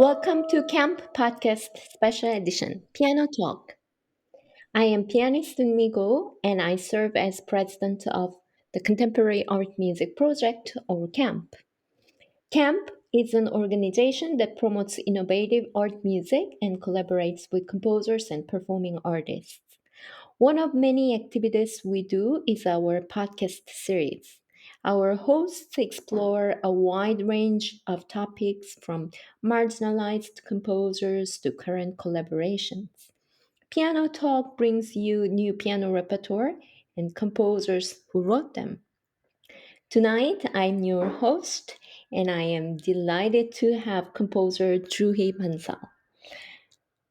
Welcome to Camp Podcast Special Edition, Piano Talk. I am Pianist Eunmi Ko, and I serve as president of the Contemporary Art Music Project, or CAMP. CAMP is an organization that promotes innovative art music and collaborates with composers and performing artists. One of many activities we do is our podcast series. Our hosts explore a wide range of topics from marginalized composers to current collaborations. Piano Talk brings you new piano repertoire and composers who wrote them. Tonight, I'm your host, and I am delighted to have composer Juhi Bansal.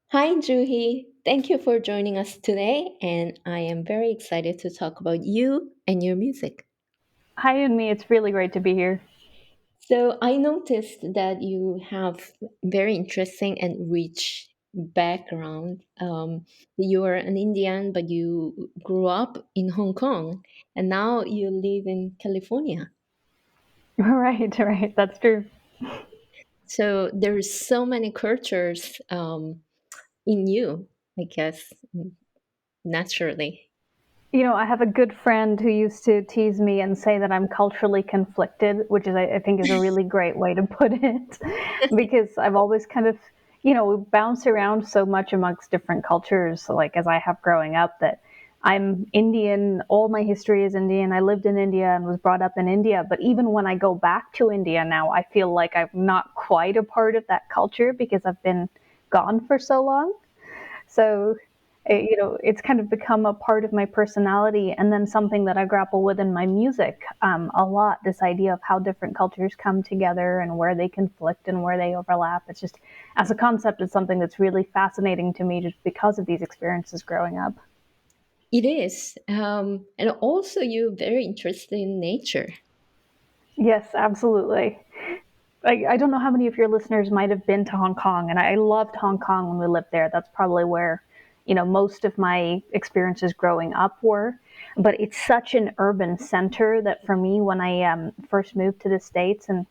Hi, Juhi. Thank you for joining us today, and I am very excited to talk about you and your music. Hi, Eunmi. It's really great to be here. So, I noticed that you have very interesting and rich background. You are an Indian, but you grew up in Hong Kong, and now you live in California. Right, right. That's true. So, there's so many cultures in you, I guess, naturally. I have a good friend who used to tease me and say that I'm culturally conflicted, which I think is a really great way to put it, because I've always kind of, bounced around so much amongst different cultures, like as I have growing up, that I'm Indian. All my history is Indian. I lived in India and was brought up in India. But even when I go back to India now, I feel like I'm not quite a part of that culture because I've been gone for so long. So, it's kind of become a part of my personality, and then something that I grapple with in my music a lot. This idea of how different cultures come together and where they conflict and where they overlap. It's just, as a concept, it's something that's really fascinating to me just because of these experiences growing up. It is. And also, you're very interested in nature. Yes, absolutely. I don't know how many of your listeners might have been to Hong Kong, and I loved Hong Kong when we lived there. That's probably where, most of my experiences growing up were. But it's such an urban center that for me, when I first moved to the States, and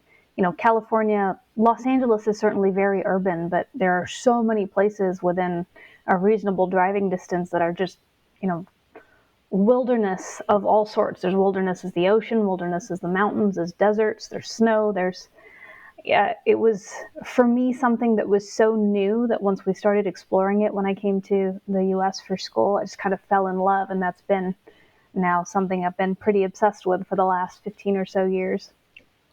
California, Los Angeles is certainly very urban, but there are so many places within a reasonable driving distance that are just, you know, wilderness of all sorts. There's wilderness as the ocean, wilderness as the mountains, there's deserts, there's snow, there's yeah, it was for me something that was so new that once we started exploring it when I came to the US for school, I just kind of fell in love. And that's been now something I've been pretty obsessed with for the last 15 or so years.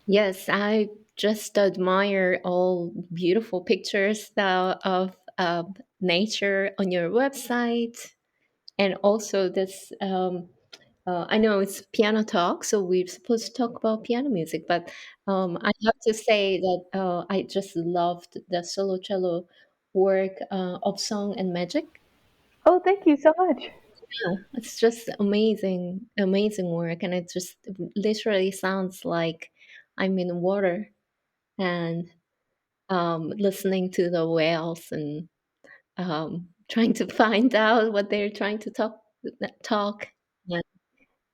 Yes, I just admire all beautiful pictures of nature on your website. And also, this I know it's piano talk, so we're supposed to talk about piano music, but I have to say that I just loved the solo cello work of Song and Magic. Oh, thank you so much. Yeah, it's just amazing, amazing work, and it just literally sounds like I'm in water and listening to the whales and trying to find out what they're trying to talk.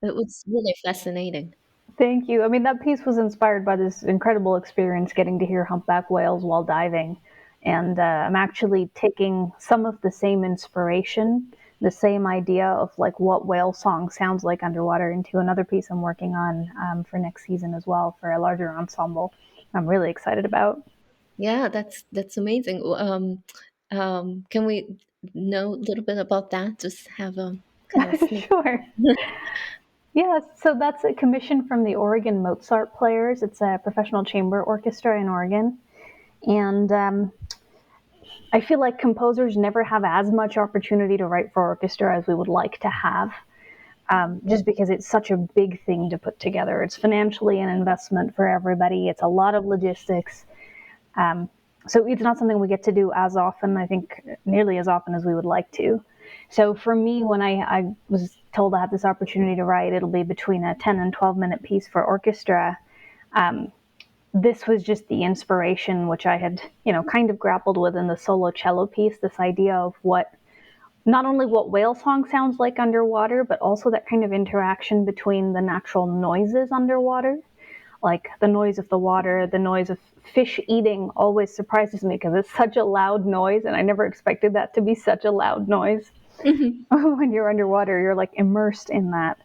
And it was really fascinating. Thank you. I mean, that piece was inspired by this incredible experience getting to hear humpback whales while diving. And I'm actually taking some of the same inspiration, the same idea of like what whale song sounds like underwater into another piece I'm working on for next season as well for a larger ensemble. I'm really excited about. Yeah, that's amazing. Can we know a little bit about that? Just have a kind of sneak. Sure. Yes, so that's a commission from the Oregon Mozart Players. It's a professional chamber orchestra in Oregon. And I feel like composers never have as much opportunity to write for orchestra as we would like to have, just because it's such a big thing to put together. It's financially an investment for everybody, it's a lot of logistics. Um, so it's not something we get to do as often, I think, nearly as often as we would like to. So for me, when I was told I had this opportunity to write, it'll be between a 10 and 12-minute piece for orchestra. Um, this was just the inspiration which I had, kind of grappled with in the solo cello piece, this idea of what not only what whale song sounds like underwater, but also that kind of interaction between the natural noises underwater. like the noise of the water, the noise of fish eating always surprises me because it's such a loud noise, and I never expected that to be such a loud noise. Mhm. When you're underwater, you're like immersed in that.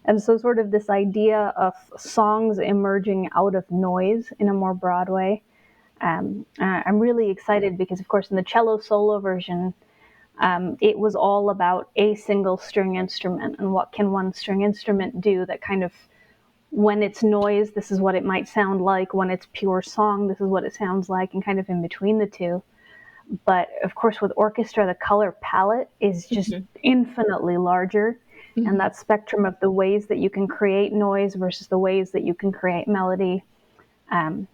And so, sort of, this idea of songs emerging out of noise in a more broad way. I'm really excited because, of course, in the cello solo version, it was all about a single string instrument and what can one string instrument do that kind of, when it's noise, this is what it might sound like. When it's pure song, this is what it sounds like, and kind of in between the two. But of course, with orchestra, the color palette is just Mhm. infinitely larger. And Mhm. that spectrum of the ways that you can create noise versus the ways that you can create melody. Um,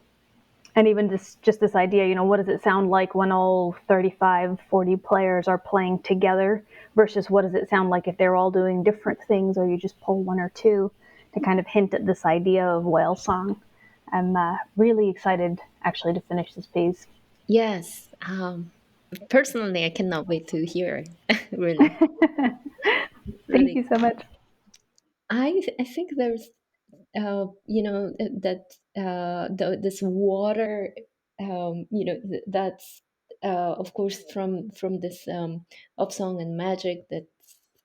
and even just this idea, what does it sound like when all 35, 40 players are playing together versus what does it sound like if they're all doing different things or you just pull one or two, to kind of hint at this idea of whale song. I'm really excited actually to finish this piece. Yes. Personally, I cannot wait to hear. Really, Thank really. you so much. I think there's that this water, that's of course from this of song and magic, that's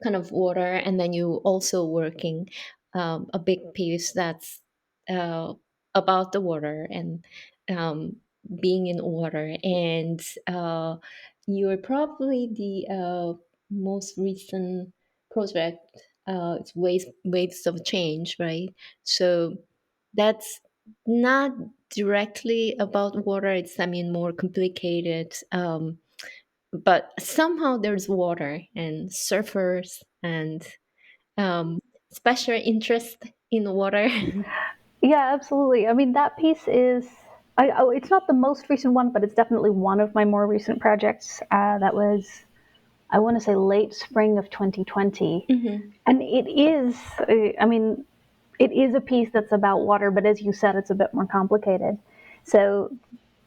kind of water, and then you also working a big piece that's uh, about the water and um, being in water, and you're probably the most recent project. It's waves of change, right? So that's not directly about water. It's, I mean, more complicated. But somehow there's water and surfers and um, special interest in water. Yeah, absolutely. I mean, that piece is. It's not the most recent one, but it's definitely one of my more recent projects. That was, I want to say, late spring of 2020. Hmm. And it is, I mean, it is a piece that's about water, but as you said, it's a bit more complicated. So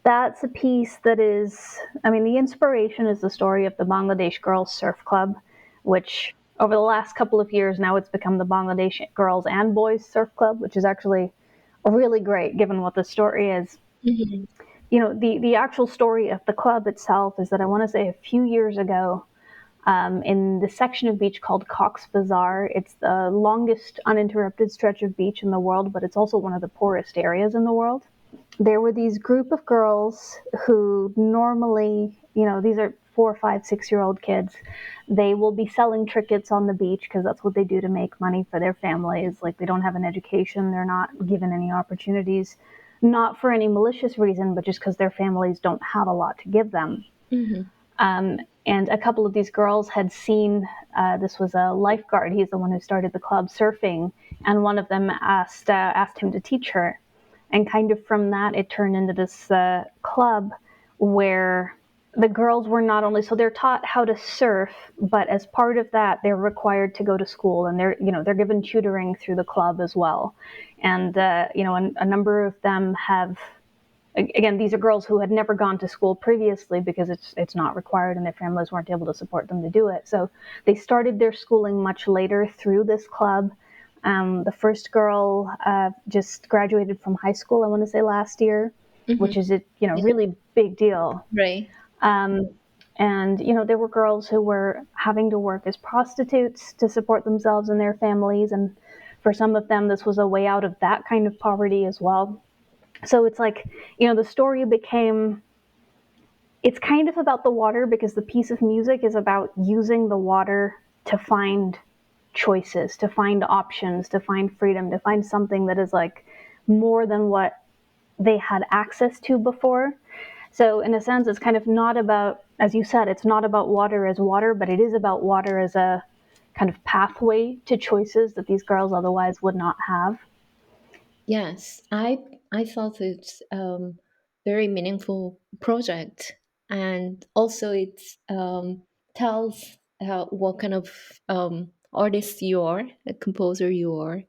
that's a piece that is, I mean, the inspiration is the story of the Bangladesh Girls Surf Club, which over the last couple of years now it's become the Bangladesh Girls and Boys Surf Club, which is actually really great given what the story is. Hmm. The actual story of the club itself is that I want to say a few years ago, in the section of beach called Cox's Bazar. It's the longest uninterrupted stretch of beach in the world, but it's also one of the poorest areas in the world. There were these group of girls who normally, these are 4, 5, 6 year old kids. They will be selling trinkets on the beach because that's what they do to make money for their families. Like, they don't have an education, they're not given any opportunities, not for any malicious reason, but just because their families don't have a lot to give them. Hmm. And a couple of these girls had seen, this was a lifeguard. He's the one who started the club, surfing, and one of them asked him to teach her. And kind of from that, it turned into this club where the girls were not only, so they're taught how to surf, but as part of that, they're required to go to school, and they're given tutoring through the club as well. And a number of them have, again, these are girls who had never gone to school previously because it's not required and their families weren't able to support them to do it. So they started their schooling much later through this club. The first girl just graduated from high school, I want to say last year, Hmm. which is a Yeah. really big deal. Right. Um, and there were girls who were having to work as prostitutes to support themselves and their families, and for some of them, this was a way out of that kind of poverty as well. So it's like, the story became, it's kind of about the water because the piece of music is about using the water to find choices, to find options, to find freedom, to find something that is like more than what they had access to before. So in a sense, it's kind of not about, as you said, it's not about water as water, but it is about water as a kind of pathway to choices that these girls otherwise would not have. Yes, I thought it's very meaningful project, and also it tells what kind of artist you are, a composer you are.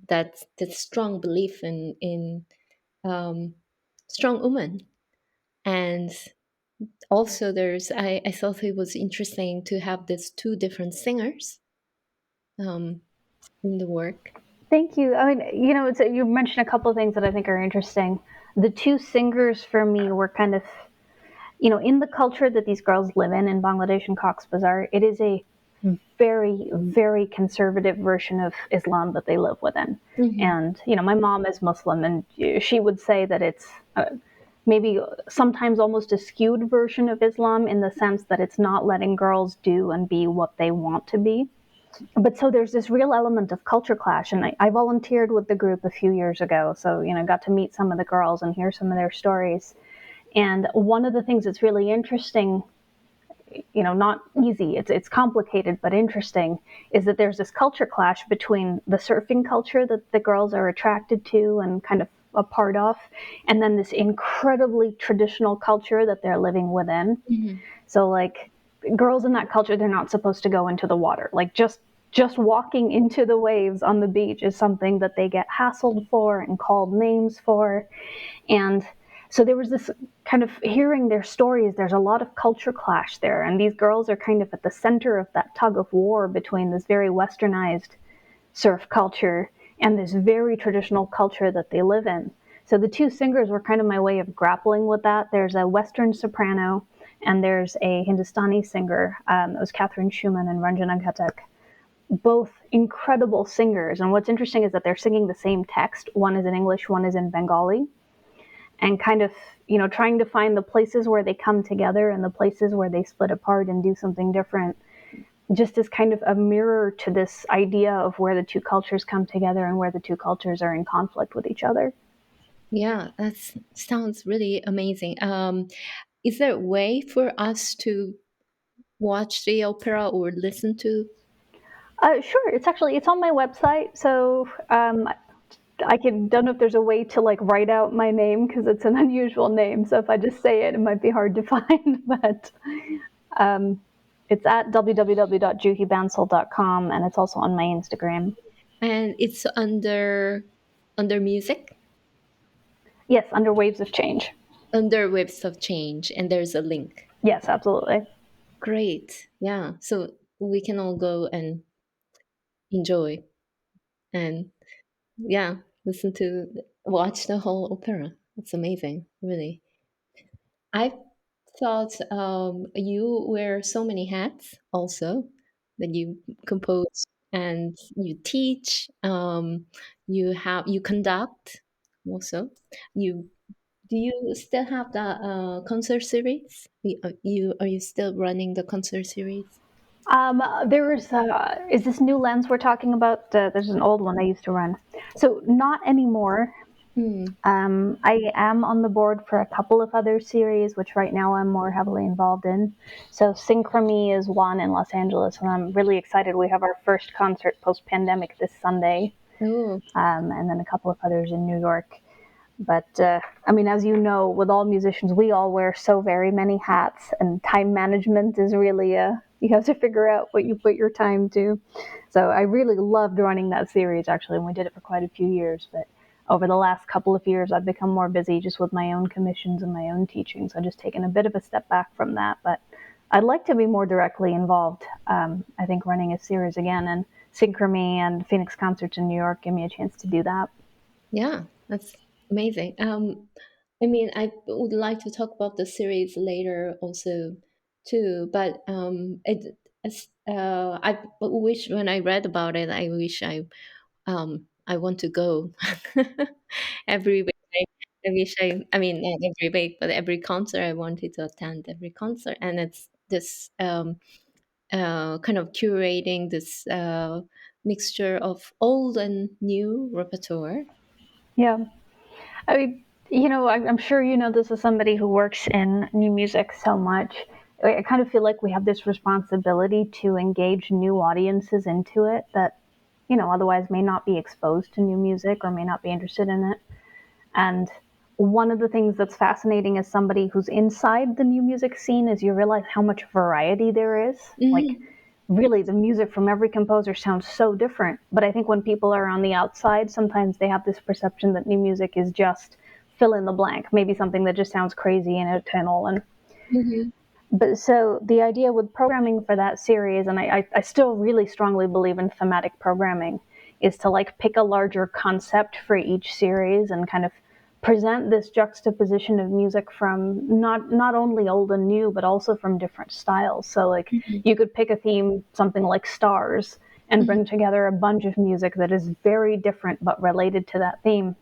That strong belief in um, strong woman, and also I thought it was interesting to have these two different singers in the work. Thank you. I mean, you mentioned a couple of things that I think are interesting. The two singers for me were kind of, in the culture that these girls live in Bangladesh and Cox's Bazar, it is a very, very conservative version of Islam that they live within. Hmm. And, my mom is Muslim, and she would say that it's maybe sometimes almost a skewed version of Islam in the sense that it's not letting girls do and be what they want to be. But so there's this real element of culture clash. And I volunteered with the group a few years ago. So, got to meet some of the girls and hear some of their stories. And one of the things that's really interesting, not easy, it's complicated but interesting, is that there's this culture clash between the surfing culture that the girls are attracted to and kind of a part of, and then this incredibly traditional culture that they're living within. Hmm. So like girls in that culture, they're not supposed to go into the water. Like just walking into the waves on the beach is something that they get hassled for and called names for. And so there was this kind of hearing their stories, there's a lot of culture clash there. And these girls are kind of at the center of that tug of war between this very westernized surf culture and this very traditional culture that they live in. So the two singers were kind of my way of grappling with that. There's a Western soprano and there's a Hindustani singer. It was Catherine Schumann and Ranjana Ghatak, both incredible singers. And what's interesting is that they're singing the same text. One is in English, one is in Bengali, and kind of, trying to find the places where they come together and the places where they split apart and do something different, just as kind of a mirror to this idea of where the two cultures come together and where the two cultures are in conflict with each other. Yeah, that sounds really amazing. Is there a way for us to watch the opera or listen to? Sure, it's on my website, so I don't know if there's a way to like write out my name because it's an unusual name. So if I just say it, it might be hard to find. But um, it's at www.juhibansal.com, and it's also on my Instagram. And it's under music, Yes, under Waves of Change. under Waves of Change, and there's a link. Yes, absolutely. Great. Yeah. So we can all go and enjoy and yeah, listen to watch the whole opera. It's amazing, really. I thought you wear so many hats also that you compose and you teach. You conduct also. You do you still have the concert series? Are you still running the concert series? Is this new lens we're talking about? There's an old one I used to run. So, not anymore. Mm. I am on the board for a couple of other series, which right now I'm more heavily involved in. So, Synchrony is one in Los Angeles, and I'm really excited. We have our first concert post pandemic this Sunday, Oh, and then a couple of others in New York. But I mean, as you know, with all musicians, we all wear so very many hats, and time management is really you have to figure out what you put your time to. So I really loved running that series actually, and we did it for quite a few years. But over the last couple of years, I've become more busy just with my own commissions and my own teaching. So I've just taken a bit of a step back from that. But I'd like to be more directly involved. I think running a series again, and Synchrony and Phoenix Concerts in New York give me a chance to do that. yeah, that's amazing. I mean, I would like to talk about the series later also too, but I wish when I read about it, I wish I want to go every week. I wish I mean, not every week, but every concert I wanted to attend every concert, and it's this kind of curating this mixture of old and new repertoire. Yeah. I mean, I'm sure this is somebody who works in new music so much. I kind of feel like we have this responsibility to engage new audiences into it that, otherwise may not be exposed to new music or may not be interested in it. And one of the things that's fascinating as somebody who's inside the new music scene is you realize how much variety there is. Like, Mhm. really, the music from every composer sounds so different. But I think when people are on the outside, sometimes they have this perception that new music is just fill in the blank, maybe something that just sounds crazy and atonal. And Mhm. but so the idea with programming for that series, and I still really strongly believe in thematic programming, is to like pick a larger concept for each series and kind of present this juxtaposition of music from not only old and new, but also from different styles. So like Mhm. you could pick a theme, something like stars, and Mhm. bring together a bunch of music that is very different but related to that theme.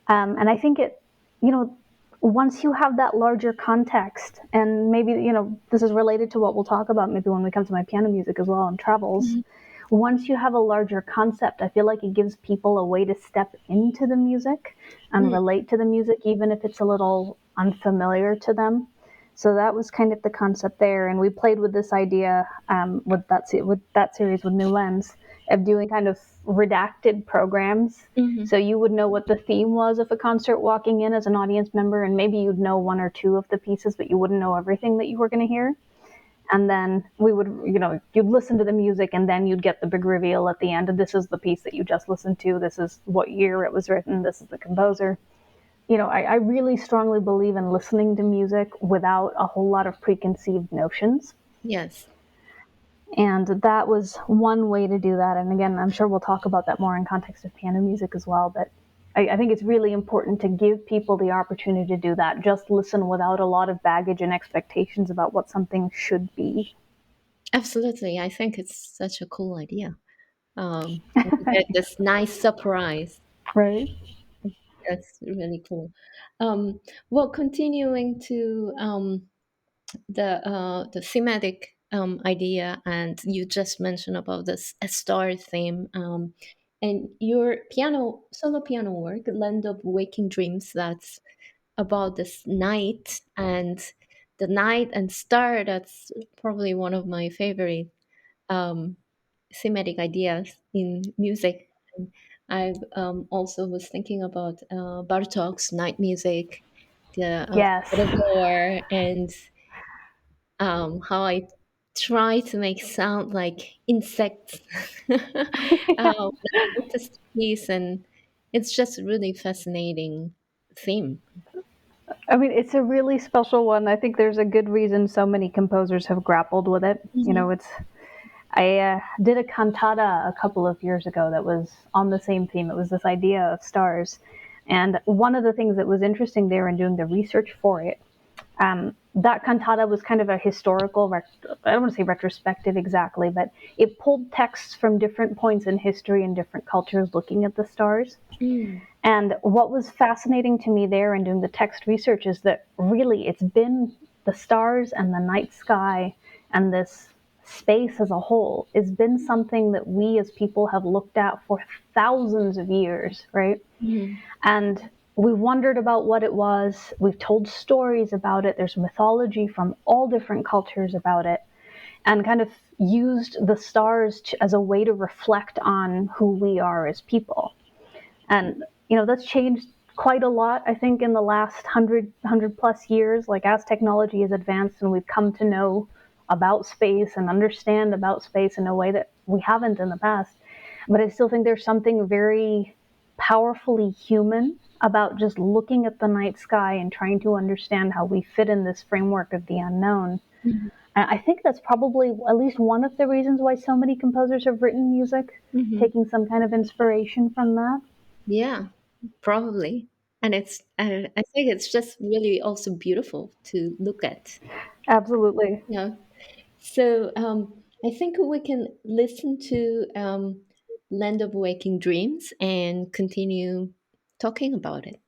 And I think it, you know, once you have that larger context, and maybe, this is related to what we'll talk about maybe when we come to my piano music as well and travels. Mhm. Once you have a larger concept, I feel like it gives people a way to step into the music and Mhm. relate to the music, even if it's a little unfamiliar to them. So that was kind of the concept there, and we played with this idea with that series with New Lens of doing kind of redacted programs. Mhm. So you would know what the theme was of a concert walking in as an audience member, and maybe you'd know one or two of the pieces, but you wouldn't know everything that you were going to hear. And then we would, you'd listen to the music, and then you'd get the big reveal at the end. This is the piece that you just listened to. This is what year it was written. This is the composer. I really strongly believe in listening to music without a whole lot of preconceived notions. Yes. And that was one way to do that. And again, I'm sure we'll talk about that more in context of piano music as well. But I think it's really important to give people the opportunity to do that. Just listen without a lot of baggage and expectations about what something should be. Absolutely. I think it's such a cool idea. And you get this nice surprise. Right. That's really cool. Um, well, continuing to the thematic idea, and you just mentioned about this a star theme, and your solo piano work, Land of Waking Dreams, that's about this night and star. That's probably one of my favorite um, thematic ideas in music. And I've also was thinking about Bartok's night music, the Yes. Door, and how I try to make sound like insects when I notice the piece, and it's just a really fascinating theme. I mean, it's a really special one. I think there's a good reason so many composers have grappled with it. Hmm. I did a cantata a couple of years ago that was on the same theme. It was this idea of stars. And one of the things that was interesting there in doing the research for it, that cantata was kind of a historical, I don't want to say retrospective exactly, but it pulled texts from different points in history and different cultures looking at the stars. Mm. And what was fascinating to me there in doing the text research is that really it's been the stars and the night sky and this space as a whole has been something that we as people have looked at for thousands of years, right? Mhm. And we wondered about what it was. We've told stories about it. There's mythology from all different cultures about it, and kind of used the stars as a way to reflect on who we are as people. And that's changed quite a lot, I think, in the last 100 plus years. Like, as technology has advanced and we've come to know about space and understand about space in a way that we haven't in the past. But I still think there's something very powerfully human about just looking at the night sky and trying to understand how we fit in this framework of the unknown. Mhm. And I think that's probably at least one of the reasons why so many composers have written music, Mhm. taking some kind of inspiration from that. Yeah, probably. And I think it's just really also beautiful to look at. Absolutely. Yeah. So I think we can listen to Land of Waking Dreams and continue talking about it.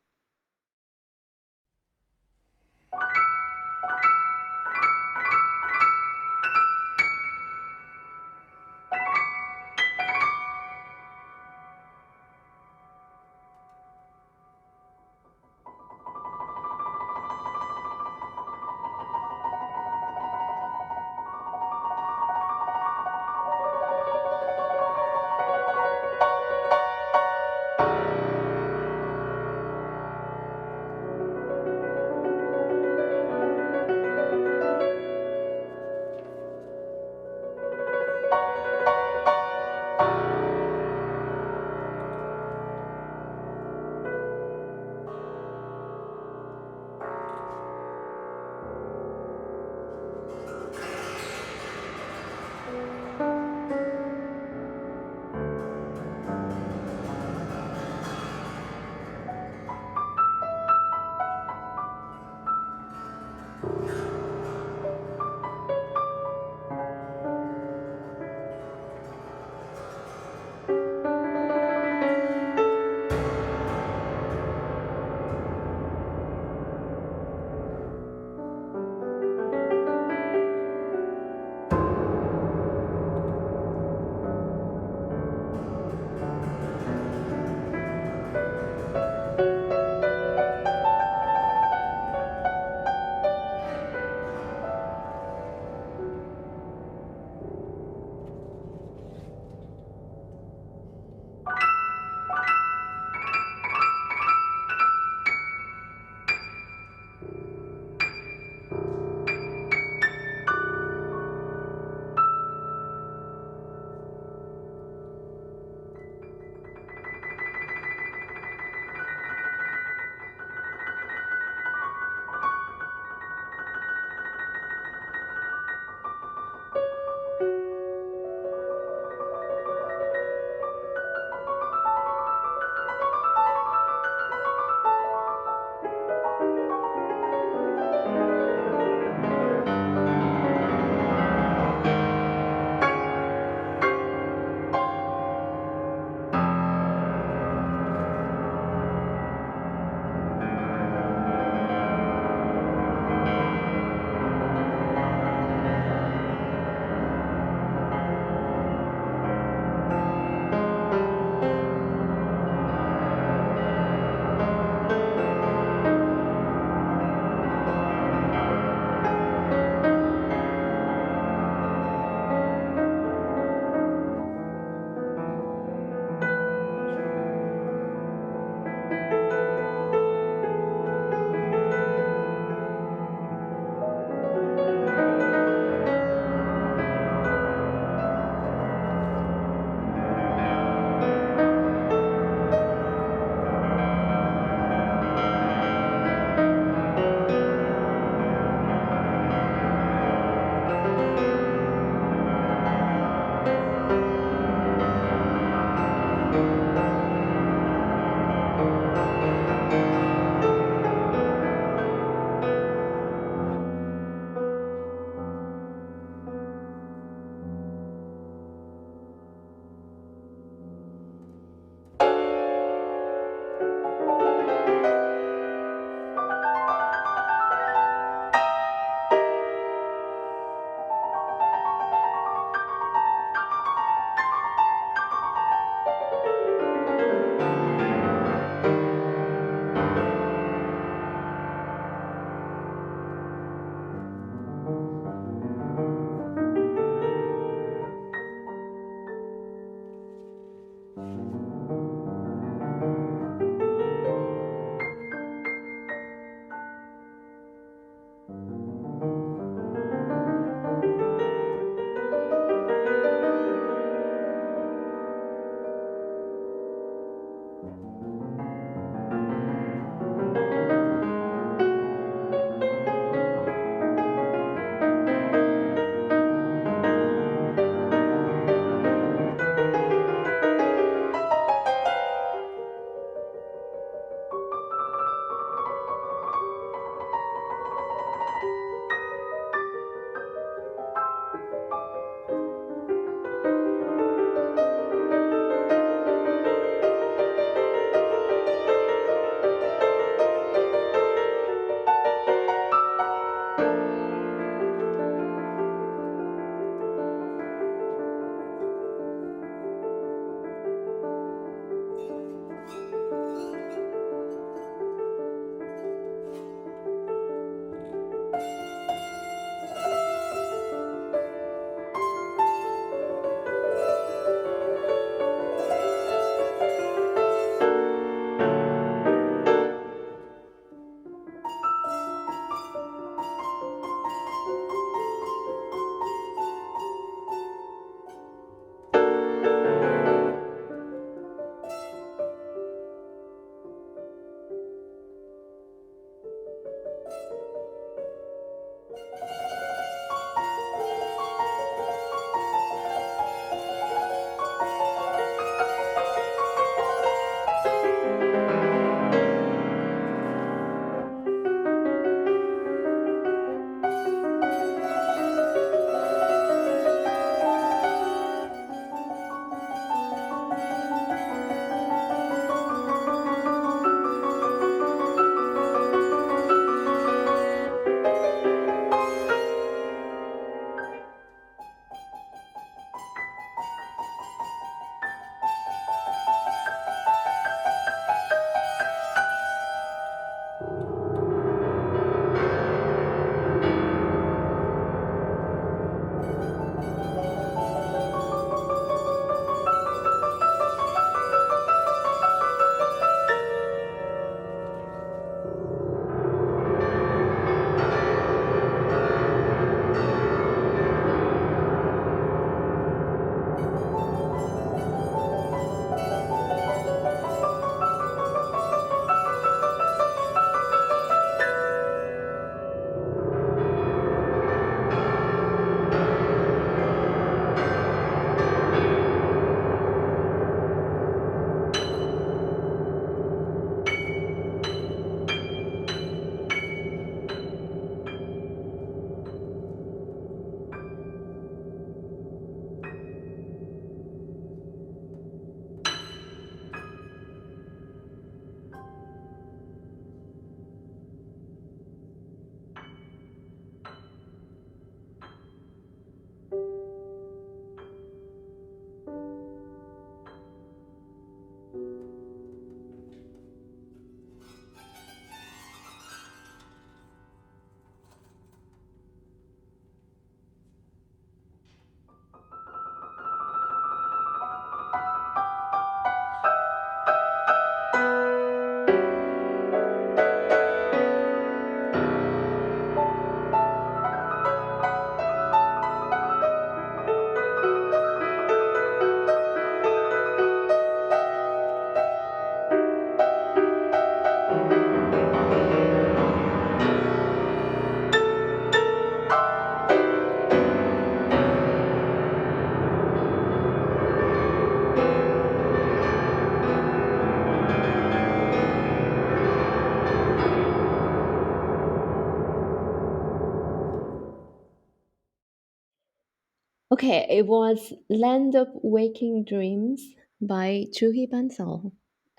Okay, it was Land of Waking Dreams by Juhi Bansal.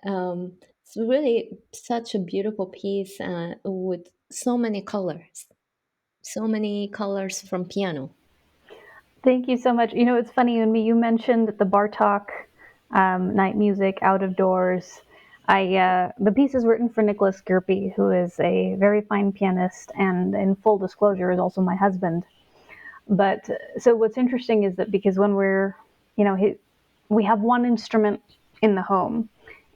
It's really such a beautiful piece with so many colors from piano. Thank you so much. You know, it's funny, Unmi, you mentioned the Bartok night music out of doors. The piece is written for Nicholas Gerpe, who is a very fine pianist, and in full disclosure, is also my husband. But so what's interesting is that because when we're, you know, we have one instrument in the home,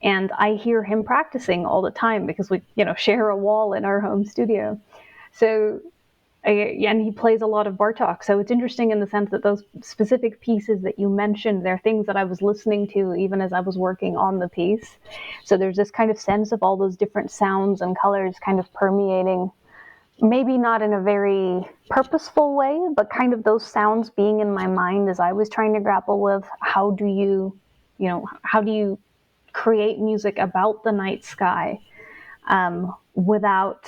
and I hear him practicing all the time because we, share a wall in our home studio. So and he plays a lot of Bartok. So it's interesting in the sense that those specific pieces that you mentioned, they're things that I was listening to even as I was working on the piece. So there's this kind of sense of all those different sounds and colors kind of permeating, maybe not in a very purposeful way, but kind of those sounds being in my mind as I was trying to grapple with how do you create music about the night sky without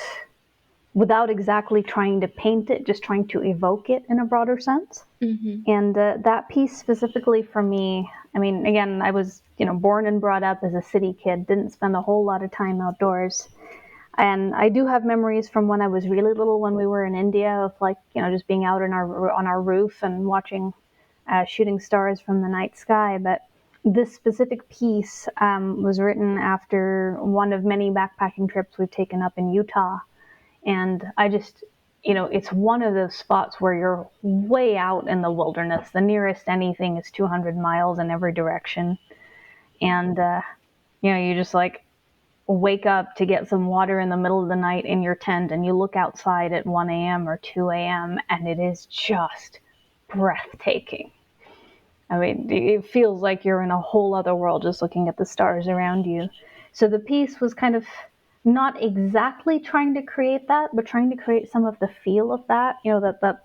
exactly trying to paint it, just trying to evoke it in a broader sense. Hmm. And that piece specifically for me, I mean, again, I was, born and brought up as a city kid, didn't spend a whole lot of time outdoors. And I do have memories from when I was really little when we were in India of like, just being out on our roof and watching shooting stars from the night sky. But this specific piece was written after one of many backpacking trips we've taken up in Utah. And I just, it's one of those spots where you're way out in the wilderness. The nearest anything is 200 miles in every direction. And, you just like wake up to get some water in the middle of the night in your tent and you look outside at 1 a.m. or 2 a.m. and it is just breathtaking. I mean, it feels like you're in a whole other world just looking at the stars around you. So the piece was kind of not exactly trying to create that, but trying to create some of the feel of that. That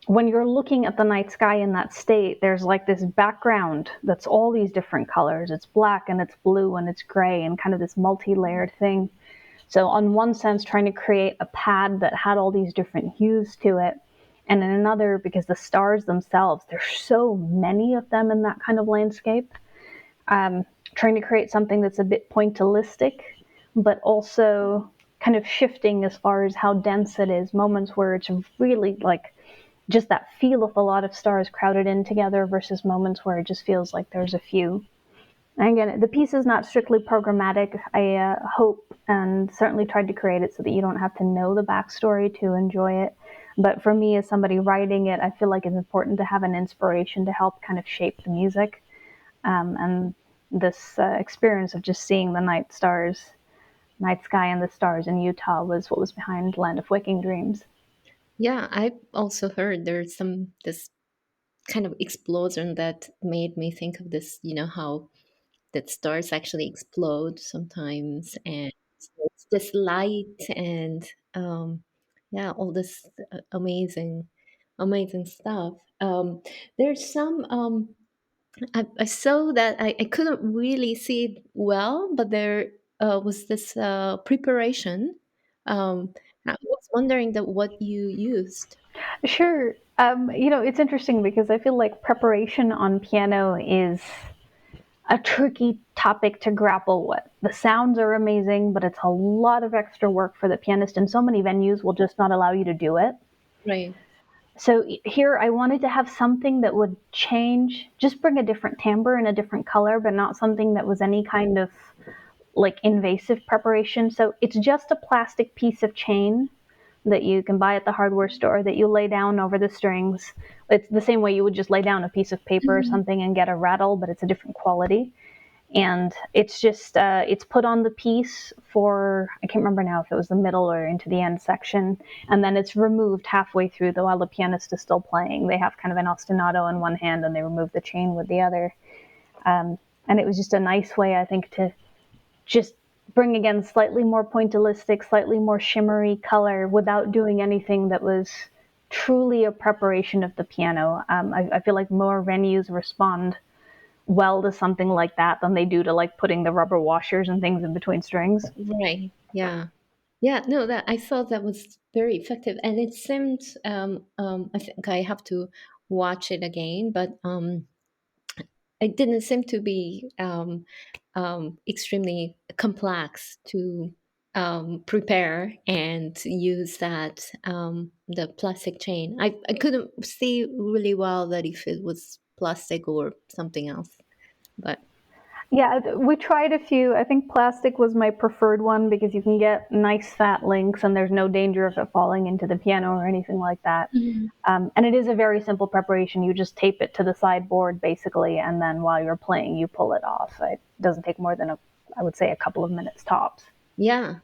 when you're looking at the night sky in that state, there's like this background that's all these different colors. It's black and it's blue and it's gray and kind of this multi-layered thing. So on one sense, trying to create a pad that had all these different hues to it. And in another, because the stars themselves, there's so many of them in that kind of landscape, trying to create something that's a bit pointillistic, but also kind of shifting as far as how dense it is. Moments where it's really like just that feel of a lot of stars crowded in together versus moments where it just feels like there's a few. And again, the piece is not strictly programmatic. I hope and certainly tried to create it so that you don't have to know the backstory to enjoy it. But for me, as somebody writing it, I feel like it's important to have an inspiration to help kind of shape the music. And this experience of just seeing the night sky and the stars in Utah was what was behind Land of Waking Dreams. Yeah, I also heard there's this kind of explosion that made me think of this, how that stars actually explode sometimes, and so it's this light and yeah, all this amazing stuff. There's some I saw that I couldn't really see it well, but there was this preparation. I was wondering that what you used. Sure. It's interesting because I feel like preparation on piano is a tricky topic to grapple with. The sounds are amazing, but it's a lot of extra work for the pianist, and so many venues will just not allow you to do it. Right. So here I wanted to have something that would change, just bring a different timbre and a different color, but not something that was any kind of like invasive preparation. So it's just a plastic piece of chain that you can buy at the hardware store that you lay down over the strings. It's the same way you would just lay down a piece of paper or Mhm. something and get a rattle, but it's a different quality. And it's just it's put on the piece for, I can't remember now if it was the middle or into the end section, and then it's removed halfway through while the pianist is still playing. They have kind of an ostinato in one hand and they remove the chain with the other. And it was just a nice way, I think, to just bring again slightly more pointillistic, slightly more shimmery color without doing anything that was truly a preparation of the piano. I feel like more venues respond well to something like that than they do to like putting the rubber washers and things in between strings. Right. Yeah. Yeah. No, that I thought that was very effective, and it seemed. I think I have to watch it again, but it didn't seem to be extremely complex to prepare and use that the plastic chain. I couldn't see really well that if it was plastic or something else, but Yeah, we tried a few. I think plastic was my preferred one because you can get nice fat links and there's no danger of it falling into the piano or anything like that. Mhm. And it is a very simple preparation. You just tape it to the sideboard basically, and then while you're playing, you pull it off. It doesn't take more than I would say, a couple of minutes tops. Yeah.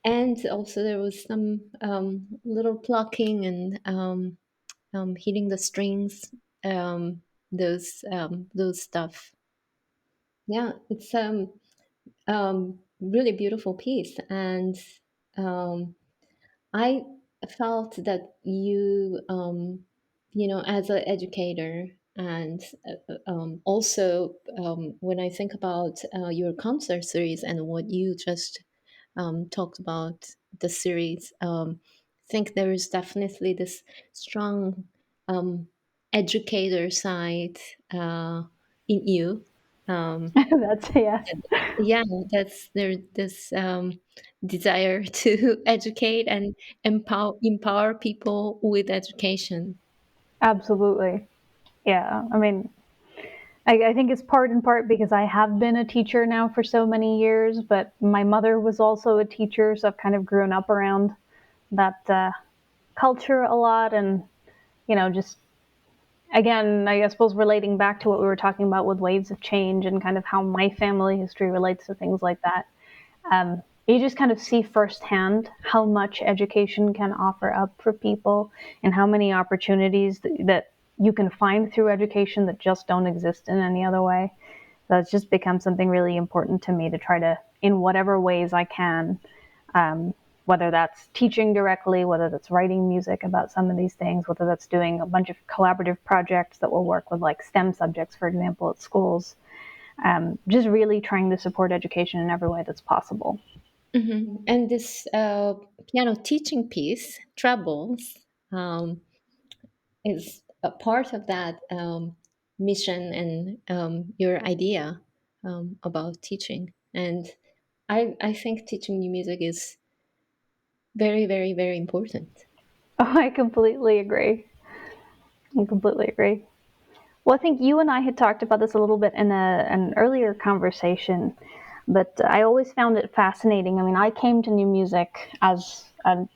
And also there was some little plucking and hitting the strings, those stuff. Yeah, it's really beautiful piece, and um, I felt that you know, as an educator, and also when I think about your concert series and what you just talked about the series, think there is definitely this strong um, educator side in you. Um, That's yes, yeah, that's there. This desire to educate and empower people with education. absolutely. Yeah, I mean, I think it's part and part because I have been a teacher now for so many years, but my mother was also a teacher, so I've kind of grown up around that culture a lot, and just again, I suppose relating back to what we were talking about with waves of change and kind of how my family history relates to things like that. You just kind of see firsthand how much education can offer up for people and how many opportunities that you can find through education that just don't exist in any other way. So it's just become something really important to me to try to, in whatever ways I can, whether that's teaching directly, whether that's writing music about some of these things, whether that's doing a bunch of collaborative projects that will work with like STEM subjects, for example, at schools. Just really trying to support education in every way that's possible. And this piano teaching piece, Troubles, um, is a part of that mission and your idea about teaching. And I think teaching new music is very, very, very important. Oh, I completely agree. I completely agree. Well, I think you and I had talked about this a little bit in an earlier conversation, but I always found it fascinating. I mean, I came to new music as an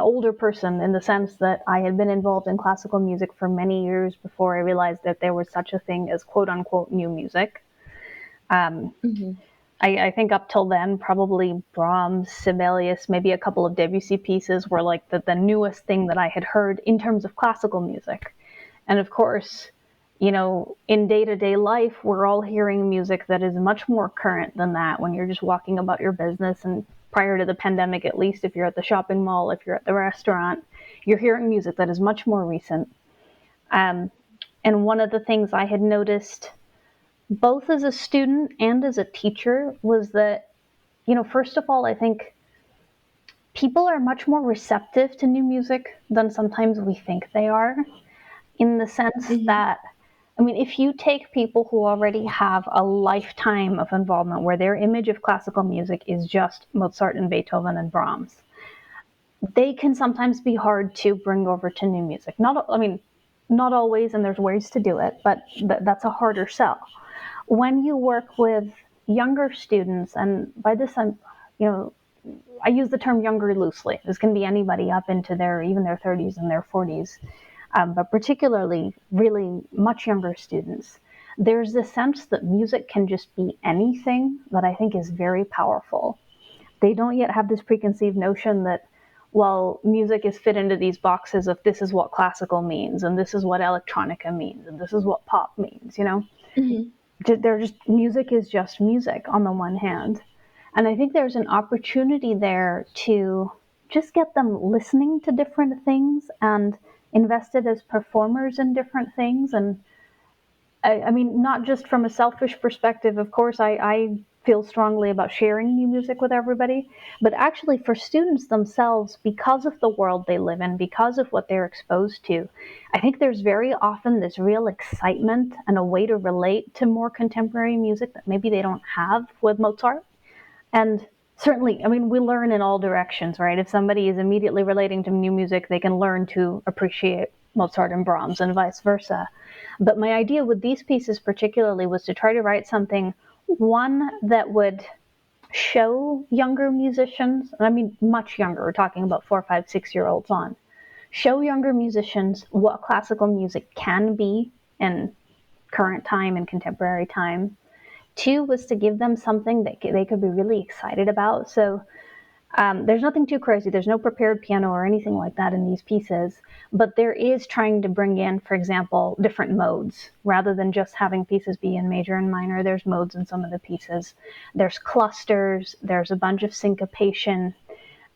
older person in the sense that I had been involved in classical music for many years before I realized that there was such a thing as quote unquote new music. Hmm. I think up till then, probably Brahms, Sibelius, maybe a couple of Debussy pieces were like the newest thing that I had heard in terms of classical music. And of course, in day to day life, we're all hearing music that is much more current than that when you're just walking about your business. And prior to the pandemic, at least, if you're at the shopping mall, if you're at the restaurant, you're hearing music that is much more recent. Um, and one of the things I had noticed, both as a student and as a teacher, was that, first of all, I think people are much more receptive to new music than sometimes we think they are, in the sense Hmm. that, I mean, if you take people who already have a lifetime of involvement where their image of classical music is just Mozart and Beethoven and Brahms, they can sometimes be hard to bring over to new music. I mean, not always, and there's ways to do it, but that's a harder sell. When you work with younger students, and by this you know, I use the term younger loosely. This can be anybody up into even their 30s and their 40s, but particularly really much younger students. There's this sense that music can just be anything that I think is very powerful. They don't yet have this preconceived notion that, well, music is fit into these boxes of this is what classical means, and this is what electronica means, and this is what pop means. Hmm. They're just, music is just music on the one hand. And I think there's an opportunity there to just get them listening to different things and invested as performers in different things. And I mean, not just from a selfish perspective, of course, I feel strongly about sharing new music with everybody, but actually for students themselves, because of the world they live in, because of what they're exposed to, I think there's very often this real excitement and a way to relate to more contemporary music that maybe they don't have with Mozart. And certainly, I mean, we learn in all directions, right? If somebody is immediately relating to new music, they can learn to appreciate Mozart and Brahms and vice versa. But my idea with these pieces particularly was to try to write something, one that would show younger musicians, and I mean much younger, we're talking about 4, 5, 6 year olds on, show younger musicians what classical music can be in current time and contemporary time. Two was to give them something that they could be really excited about. So there's nothing too crazy. There's no prepared piano or anything like that in these pieces, but there is trying to bring in, for example, different modes. Rather than just having pieces be in major and minor, there's modes in some of the pieces. There's clusters, there's a bunch of syncopation.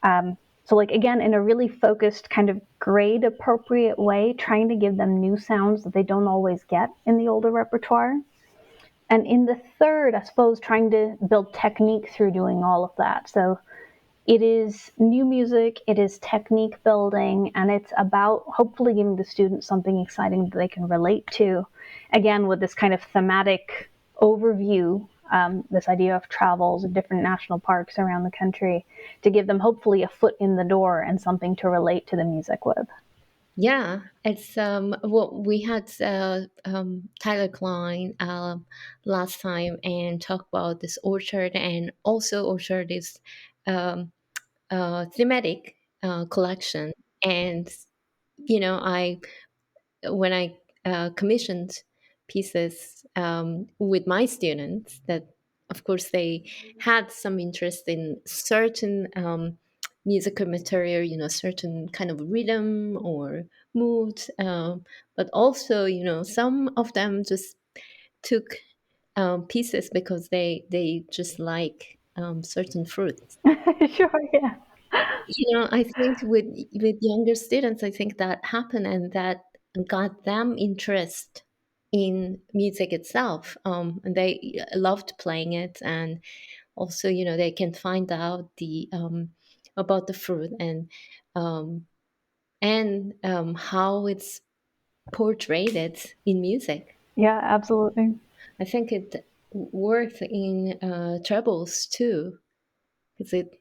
So like, again, in a really focused kind of grade appropriate way, trying to give them new sounds that they don't always get in the older repertoire. And in the third, I suppose, trying to build technique through doing all of that. So it is new music, it is technique building, and it's about hopefully giving the students something exciting that they can relate to. Again, with this kind of thematic overview, this idea of travels of different national parks around the country, to give them hopefully a foot in the door and something to relate to the music with. Yeah, it's well, we had Tyler Klein last time and talk about this orchard, and also orchard is um, thematic collection. And I when I commissioned pieces with my students, that of course they had some interest in certain musical material, certain kind of rhythm or mood, but also, some of them just took pieces because they just like certain fruits. Sure, yeah. I think with younger students, I think that happened, and that got them interest in music itself. And they loved playing it, and also, they can find out the about the fruit, um, and how it's portrayed in music. Yeah, absolutely. I think it worked in trebles too, because it,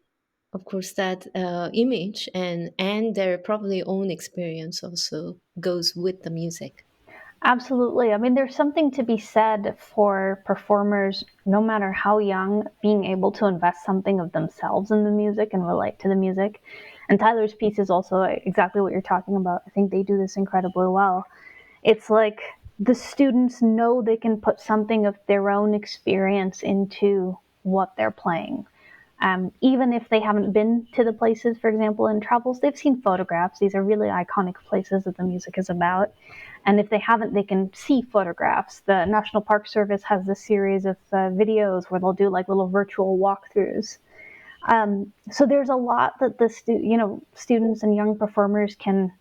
of course, that image and their probably own experience also goes with the music. Absolutely. I mean, there's something to be said for performers, no matter how young, being able to invest something of themselves in the music and relate to the music. And Tyler's piece is also exactly what you're talking about. I think they do this incredibly well. It's like the students know they can put something of their own experience into what they're playing. Even if they haven't been to the places, for example, in travels, they've seen photographs. These are really iconic places that the music is about. And if they haven't, they can see photographs. The National Park Service has this series of videos where they'll do like little virtual walkthroughs. So there's a lot that the students and young performers can,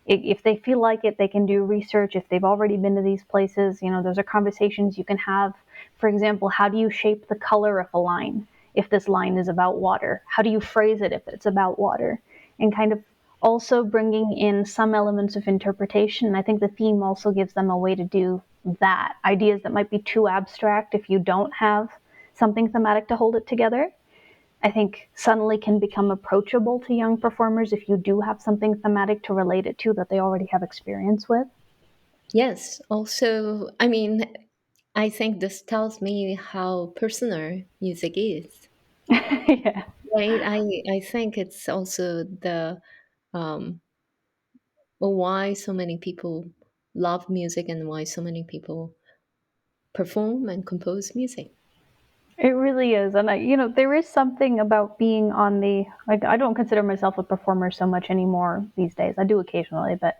if they feel like it, they can do research. If they've already been to these places, those are conversations you can have. For example, how do you shape the color of a line if this line is about water? How do you phrase it if it's about water? And kind of also bringing in some elements of interpretation. I think the theme also gives them a way to do that. Ideas that might be too abstract if you don't have something thematic to hold it together, I think suddenly can become approachable to young performers if you do have something thematic to relate it to that they already have experience with. Yes. Also, I mean, I think this tells me how personal music is, Yeah, right? I think it's also the um, why so many people love music and why so many people perform and compose music. it really is. And there is something about being on the, like, I don't consider myself a performer so much anymore these days. I do occasionally, but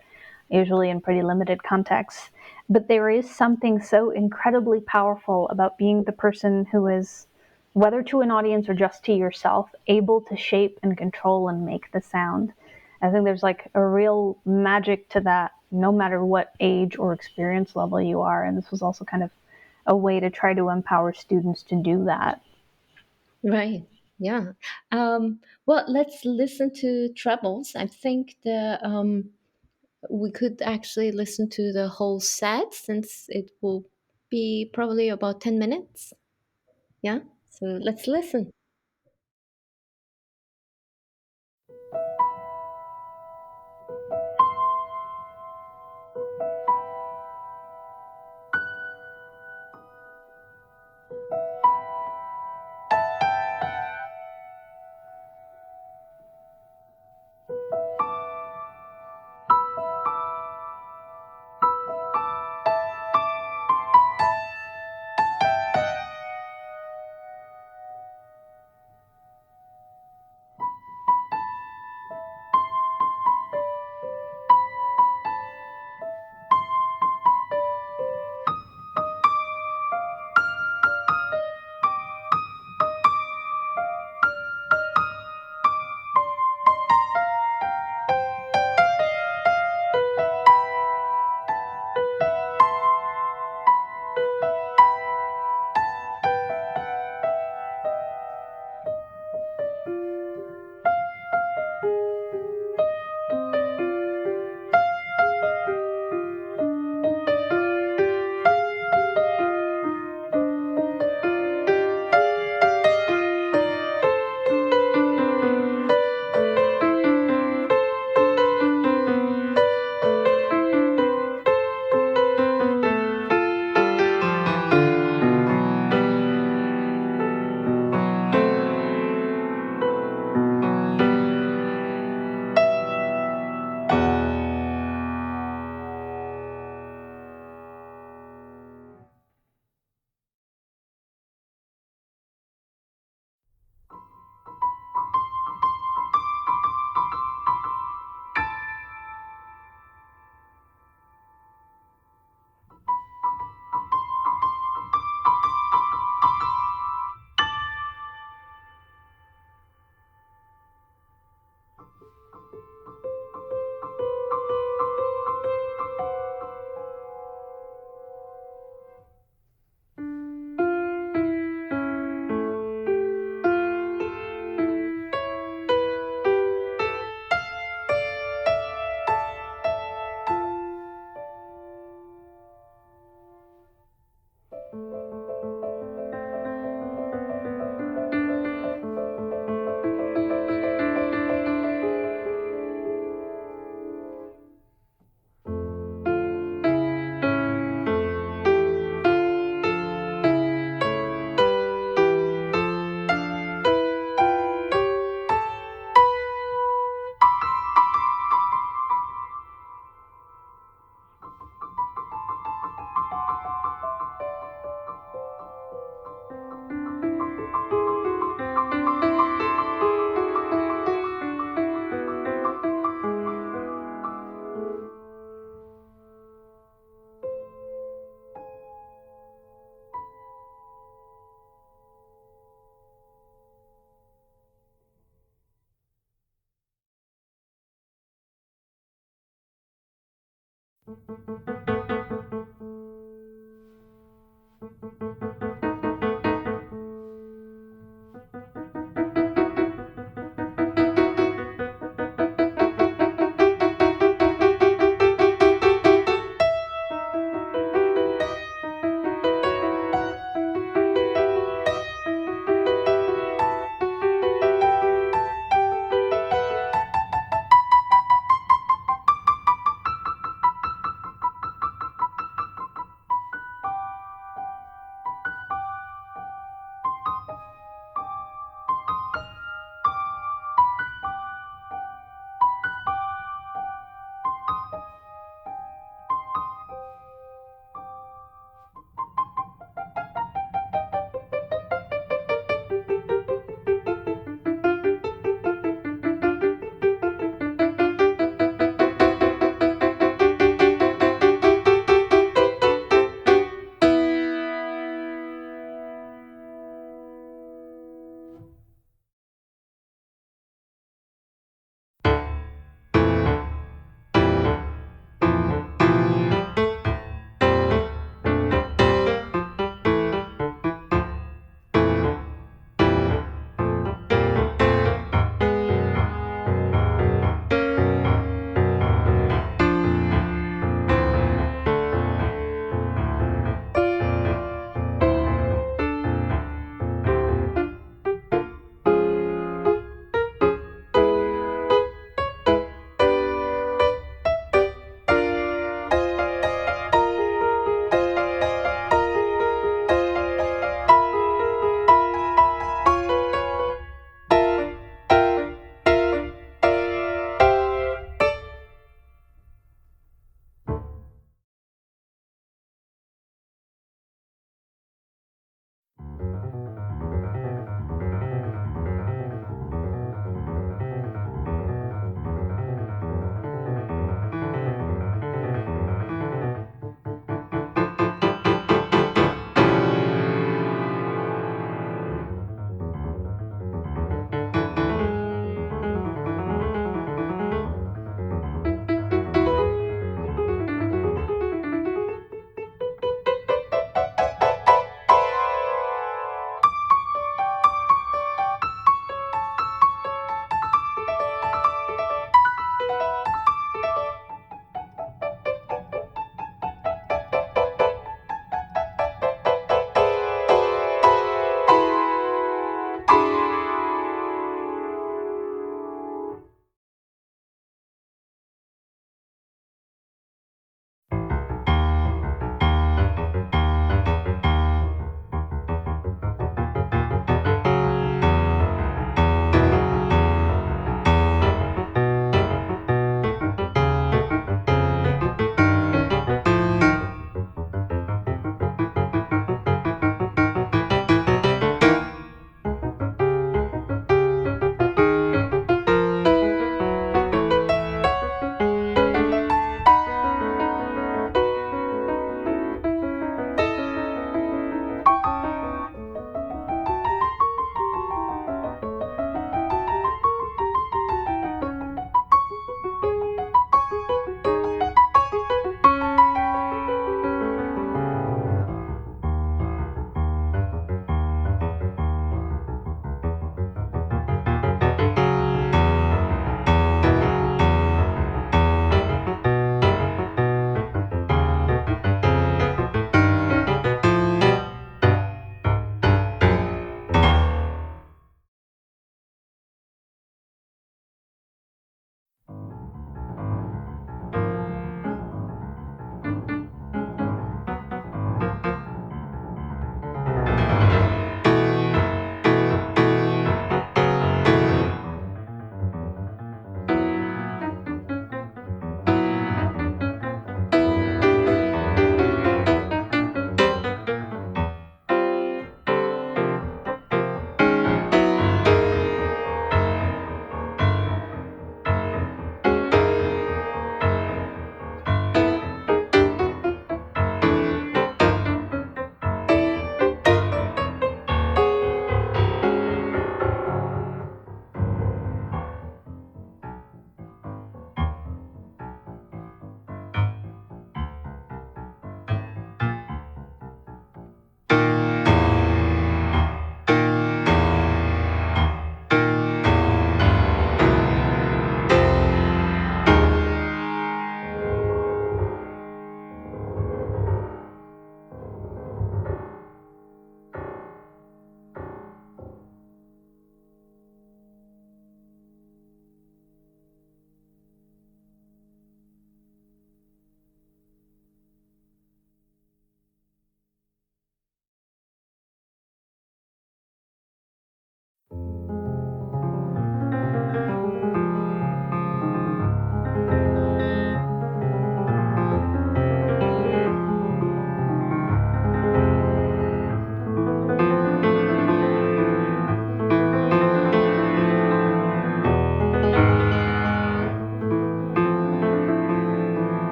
usually in pretty limited contexts. But there is something so incredibly powerful about being the person who is, whether to an audience or just to yourself, able to shape and control and make the sound. I think there's like a real magic to that, no matter what age or experience level you are. And this was also kind of a way to try to empower students to do that. Right. Yeah. Well, let's listen to trebles. I think we could actually listen to the whole set since it will be probably about 10 minutes. Yeah. So let's listen.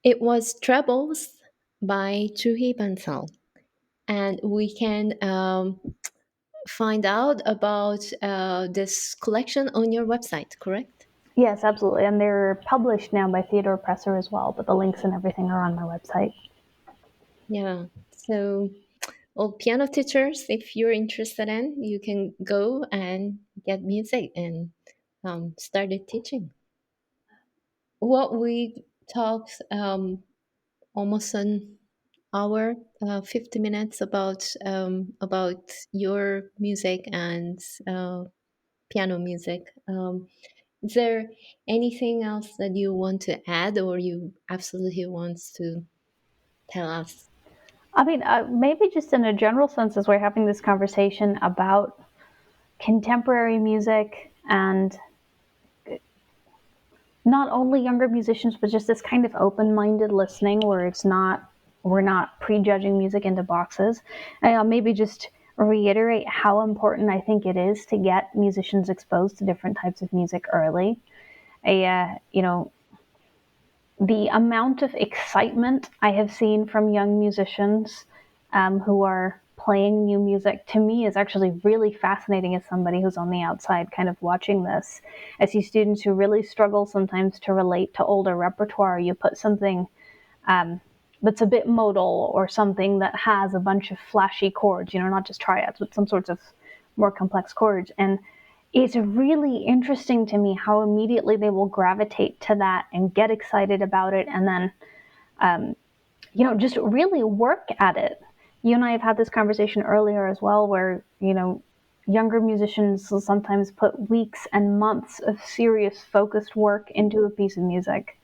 It was Troubles by Juhi Bansal. And we can find out about this collection on your website, correct? Yes, absolutely. And they're published now by Theodore Presser as well, but the links and everything are on my website. Yeah. So, all piano teachers, if you're interested in, you can go and get music and started teaching. What we talked almost an hour, 50 minutes about your music and piano music. Is there anything else that you want to add or you absolutely want to tell us? I mean, maybe just in a general sense, as we're having this conversation about contemporary music and not only younger musicians, but just this kind of open-minded listening where it's not we're not prejudging music into boxes. And I'll maybe just reiterate how important I think it is to get musicians exposed to different types of music early. The amount of excitement I have seen from young musicians who are playing new music to me is actually really fascinating as somebody who's on the outside kind of watching this. I see students who really struggle sometimes to relate to older repertoire. You put something that's a bit modal or something that has a bunch of flashy chords, not just triads, but some sorts of more complex chords. And it's really interesting to me how immediately they will gravitate to that and get excited about it and then just really work at it. You and I have had this conversation earlier as well where younger musicians will sometimes put weeks and months of serious focused work into a piece of music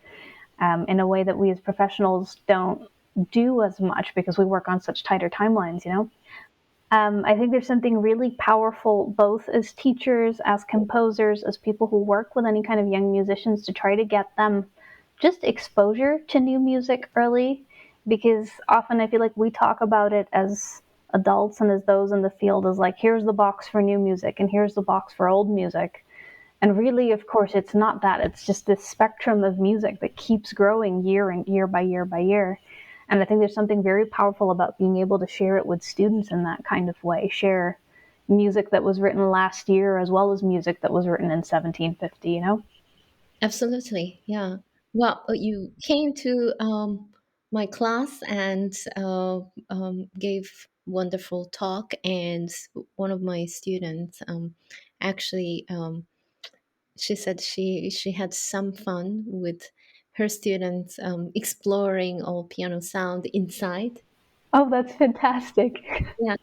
in a way that we as professionals don't do as much because we work on such tighter timelines. I think there's something really powerful, both as teachers, as composers, as people who work with any kind of young musicians, to try to get them just exposure to new music early. Because often I feel like we talk about it as adults and as those in the field as like, here's the box for new music and here's the box for old music. And really, of course, it's not that. It's just this spectrum of music that keeps growing year and year by year by year. And I think there's something very powerful about being able to share it with students in that kind of way. Share music that was written last year as well as music that was written in 1750. Absolutely, yeah. Well, you came to my class and gave wonderful talk, and one of my students actually she said she had some fun with her students exploring all piano sound inside. Oh, that's fantastic. Yeah,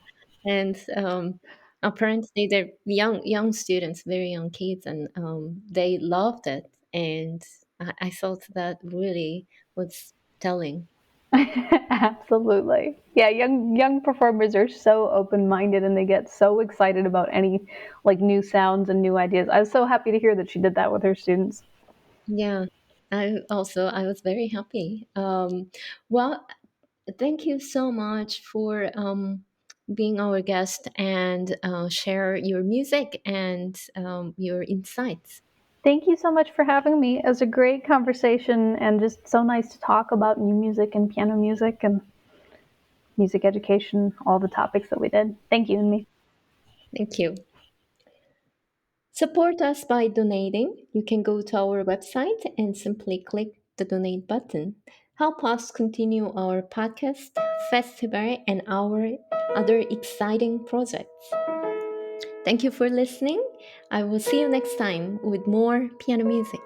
and apparently they're young students, very young kids, and they loved it. And I thought that really was telling. Absolutely. Yeah, young performers are so open-minded and they get so excited about any like new sounds and new ideas. I was so happy to hear that she did that with her students. Yeah, I was very happy. Well, thank you so much for being our guest and share your music and your insights. Thank you so much for having me. It was a great conversation and just so nice to talk about new music and piano music and music education, all the topics that we did. Thank you, and me. Thank you. Support us by donating. You can go to our website and simply click the donate button. Help us continue our podcast, festival, and our other exciting projects. Thank you for listening. I will see you next time with more piano music.